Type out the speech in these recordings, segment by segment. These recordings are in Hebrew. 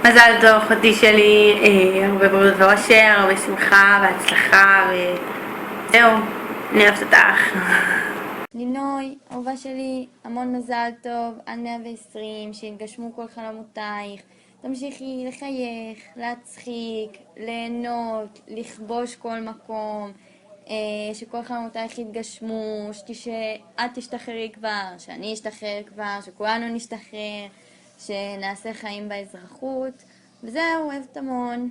מזל טוב, אחותי שלי, הרבה בריאות ואושר, הרבה שמחה והצלחה וזהו, אני אוהבת אותך. לינוי, אהובה שלי, המון מזל טוב, עד 120, שיתגשמו כל חלומותייך, תמשיכי לחייך, להצחיק, ליהנות, לכבוש כל מקום, שכל חלומותייך יתגשמו, שאת תשתחררי כבר, שאני אשתחרר כבר, שכולנו נשתחרר, שנעשה חיים באזרחות, וזהו, אוהבת המון.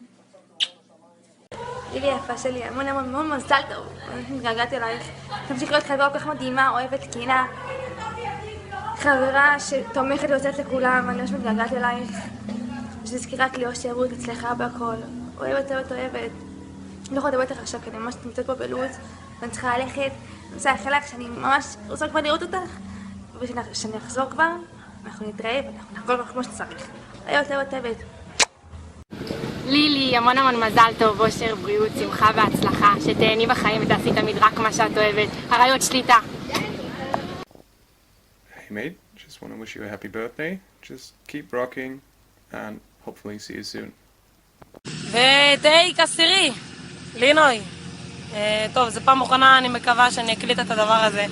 לילי יפה שלי, המון המון המון מזל טוב, אני מתגעגעת אלייך, תמשיך להיות חברה כל כך מדהימה, אוהבת, תקינה, חברה שתומכת ויוצאת לכולם, אני ממש מתגעגעת אלייך, ושתזכירת לי אושר, בריאות, הצלחה בהכל, אוהבת, אוהבת, אוהבת. לא יכולה לדבר איתך עכשיו כי אני ממש נמצאת פה בלו"ז ואני צריכה ללכת, אני רוצה לאחל לך שאני ממש רוצה כבר לראות אותך ושאני אחזור כבר, אנחנו נתראה ואנחנו נחגוג לך כמו שצריך. אוהבת, אוהבת, אוהבת. לילי, המון המון מזל טוב, אושר, בריאות, שמחה והצלחה, שתהני בחיים ותעשי תמיד רק מה שאת אוהבת. הרעיות שליטה. Hey mate, just want to wish you a happy birthday. Just keep rocking and hopefully see you soon. וטייק עשירי, לינוי. טוב, זו פעם מוכנה, אני מקווה שאני אקליט את הדבר הזה.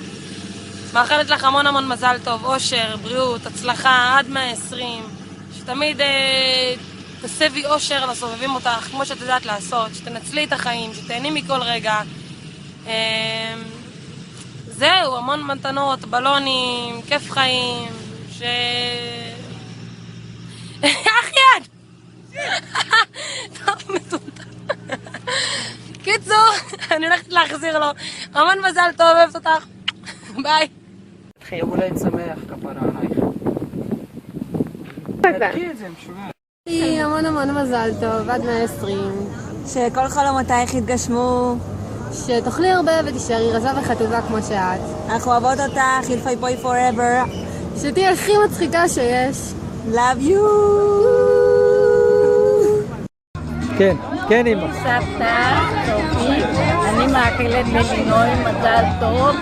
מאחלת לך המון המון מזל טוב, אושר, בריאות, הצלחה, עד 120, שתמיד תסבי אושר לסובבים אותך, כמו שאת יודעת לעשות, שתנצלי את החיים, שתהני מכל רגע. זהו, המון מתנות, בלונים, כיף חיים, אחייד! טוב, מטומטם. קיצור, אני הולכת להחזיר לו. המון מזל טוב, אוהבת אותך. ביי. יום הולדת שמח, כפרה עלייך. תדעי את זה, משוגע. המון המון מזל טוב, עד 120. שכל חלומותייך יתגשמו. שתאכלי הרבה ותישארי רזה וחטובה כמו שאת. אנחנו אוהבות אותך, ילפי פוי forever. שתהיי הכי מצחיקה שיש. Love you. כן, כן אמא. סבתא, טובי, אני מאחלת ללינוי מזל טוב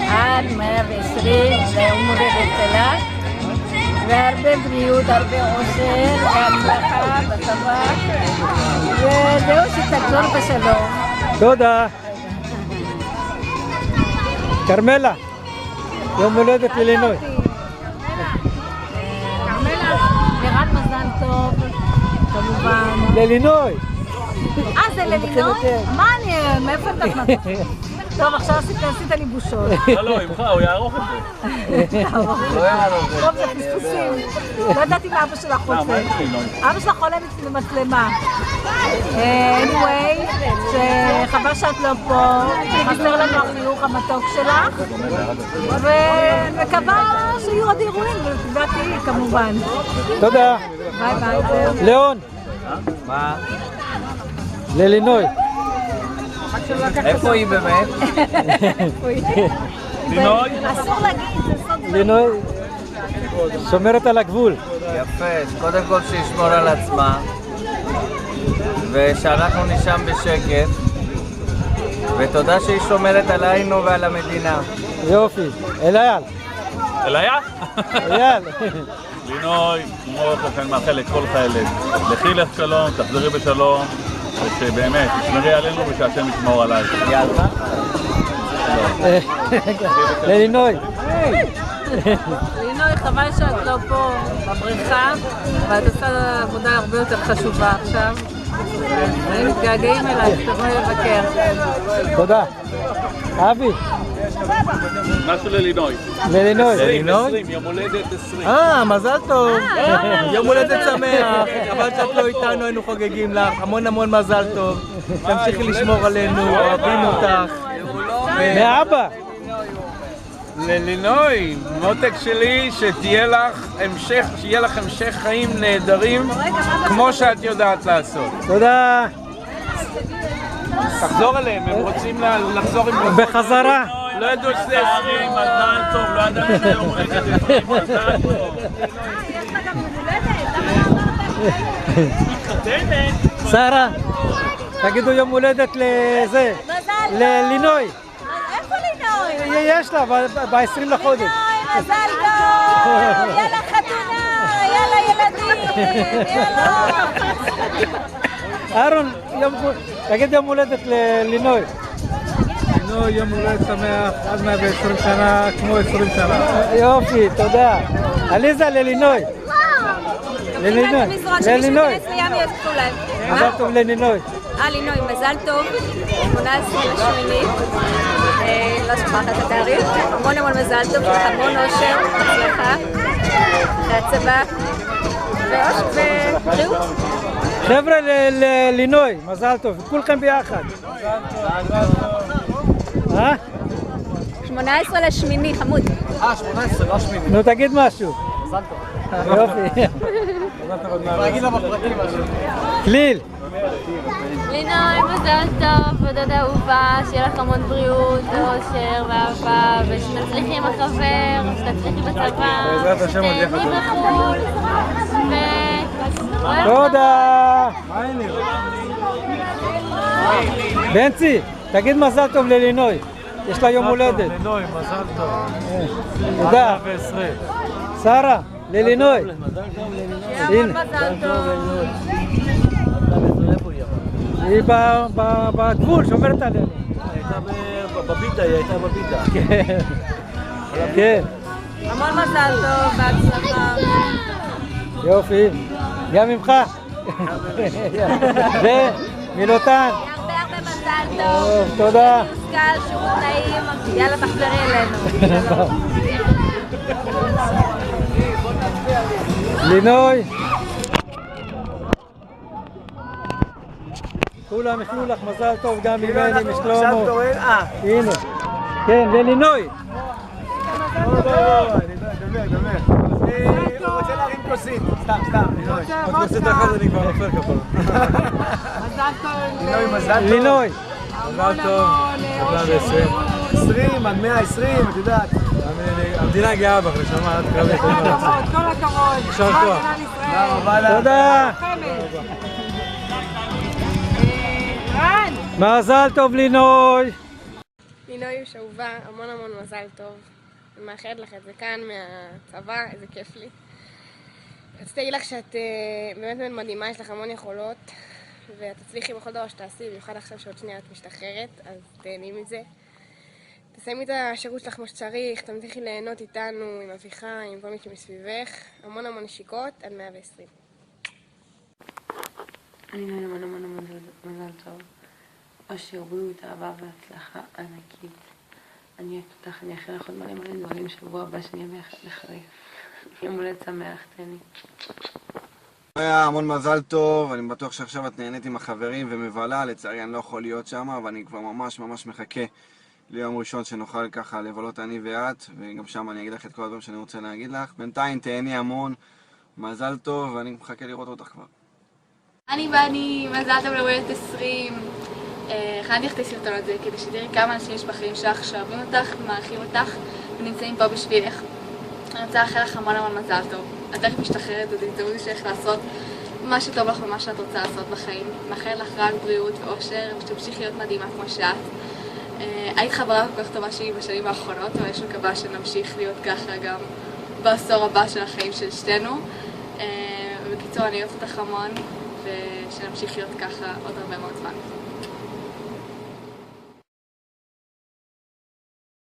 עד 120 ליום הולדת שלה והרבה בריאות, הרבה אושר, והצלחה בצבא וזהו, שתחזור בשלום. תודה. כרמלה, יום הולדת ללינוי. כרמלה, לירן מזל טוב, כמובן. ללינוי. זה ללינוי? מה אני, מאיפה אתה נתת? טוב, עכשיו עשית לי בושות. לא, אמך, הוא יערוך את זה. טוב, זה פספוסים. לא ידעתי מה אבא שלך רוצה. אבא שלך עולה מצלמה. anyway, שחבל שאת לא פה, חסר לנו החיוך המתוק שלך, ומקווה שיהיו עוד אירועים, ותדעתי כמובן. תודה. ביי ביי. ליאון. מה? ללינוי. איפה היא באמת? לינוי? אסור להגיד, זה סוד. לינוי שומרת על הגבול. יפה, קודם כל שישמור על עצמה ושאנחנו נשם בשקט ותודה שהיא שומרת עלינו ועל המדינה. יופי. אלייל. אליה? אייל. לינוי, כמו לכן מאחל לכל חיילת. לכי לך שלום, תחזרי בשלום ושבאמת תשמרי עלינו ושהשם ישמור עלייך. יאללה? ללינוי. לינוי, חבל שאת לא פה בבריכה, ואת עושה עבודה הרבה יותר חשובה עכשיו. אני מתגעגעים אלייך, תבואי לבקר. תודה. אבי. משהו ללינוי. ללינוי. 20, יום הולדת 20. מזל טוב. יום הולדת שמח. חבל שאת לא איתנו, היינו חוגגים לך. המון המון מזל טוב. תמשיכי לשמור עלינו, אוהבים אותך. מאבא. ללינוי, מותק שלי, שיהיה לך המשך חיים נהדרים כמו שאת יודעת לעשות. תודה. תחזור עליהם, הם רוצים לחזור עם בחזרה. לא ידעו שזה 20. מזל טוב, לא ידעתי שזה יום הולדת 20, מזל טוב. מתחתנת. שרה, תגידו יום הולדת לזה, ללינוי. איפה לינוי? יש לה, ב-20 לחודש. מזל טוב! יאללה חתונה! יאללה ילדים! אהרון, תגיד יום הולדת ללינוי. לינוי, יום הולדת שמח, עד 120 שנה, כמו 20 שנה. יופי, תודה. עליזה, ללינוי. ללינוי. ללינוי. מזל טוב ללינוי. לינוי, מזל טוב. 18/8. לא שכחת את התאריך. המון המון מזל טוב, המון אושר, הצלחה, והצבא, ובריאות. חבר'ה ללינוי, מזל טוב, כולכם ביחד. 18/8, חמוד. 18, לא 8. נו, תגיד משהו. מזל טוב. יופי. להגיד לה בפרטים משהו. כליל. לינוי, מזל טוב, ודודה אהובה, שיהיה לך המון בריאות, ואושר, ואהבה, ושתצליחי עם החבר, שתצליחי בצבא, שתהני בחו"ל, תודה. בנצי, תגיד מזל טוב ללינוי, יש לה יום הולדת. ללינוי, מזל טוב. תודה. שרה, ללינוי. הנה. מזל טוב. היא בגבול, שומרת עלינו. היא הייתה בביתה. כן. המון מזל טוב, בהצלחה. יופי. גם ממך. ומילותן. הרבה מזל טוב. תודה. מושכל, שירות נעים, יאללה תחזרי אלינו. לינוי. כולם יחלו לך מזל טוב גם ממני, משלמה. הנה. כן, ללינוי. דבר. הוא רוצה להרים כוסית, סתם. כוסית אחת אני כבר נופל כפול. מזל טוב. מזל טוב. לינוי. מזל טוב. 20 עד 120, את יודעת. המדינה גאה בך, נשמה, את קרבת. כל הכבוד. יישר כוח. תודה. מזל טוב לינוי. לינוי אהובה, המון מזל טוב. אני מאחלת לך את זה כאן מהצבא, איזה כיף לי. רציתי להגיד לך שאת באמת מדהימה, יש לך המון יכולות, ואת תצליחי בכל דבר שתעשי, במיוחד עכשיו שעוד שנייה את משתחררת, אז תהני מזה. תסיימי את השירות שלך כמו שצריך, תמשיכי ליהנות איתנו, עם אביך, עם כל מי שמסביבך, המון נשיקות, עד 120. אני המון מזל טוב. אושר, בריאות, אהבה והצלחה ענקית. אני אוהבת אותך, אני אאחל לך עוד מלא דברים שבוע הבא שנהיה ביחד לחריף. יום הולדת שמח, תהני. היה המון מזל טוב, אני בטוח שעכשיו את נהנית עם החברים ומבלה, לצערי אני לא יכול להיות שם, אבל אני כבר ממש מחכה ליום ראשון שנוכל ככה לבלות אני ואת, וגם שם אני אגיד לך את כל הדברים שאני רוצה להגיד לך. בינתיים תהני המון, מזל טוב, ואני מחכה לראות אותך כבר. אני מזל טוב להולדת 20. הכנתי לך את הסרטון הזה כדי שתראי כמה אנשים יש בחיים שלך שאוהבים אותך ומעריכים אותך ונמצאים פה בשבילך. אני רוצה לאחל לך המון מזל טוב. את תכף משתחררת, זאת הזדמנות שלך לעשות מה שטוב לך ומה שאת רוצה לעשות בחיים. מאחל לך רק בריאות ואושר ושתמשיכי להיות מדהימה כמו שאת. היית חברה כל כך טובה שלי בשנים האחרונות, אבל יש מקווה שנמשיך להיות ככה גם בעשור הבא של החיים של שתינו. בקיצור, אני אוהבת אותך המון ושנמשיך להיות ככה עוד הרבה מאוד זמן.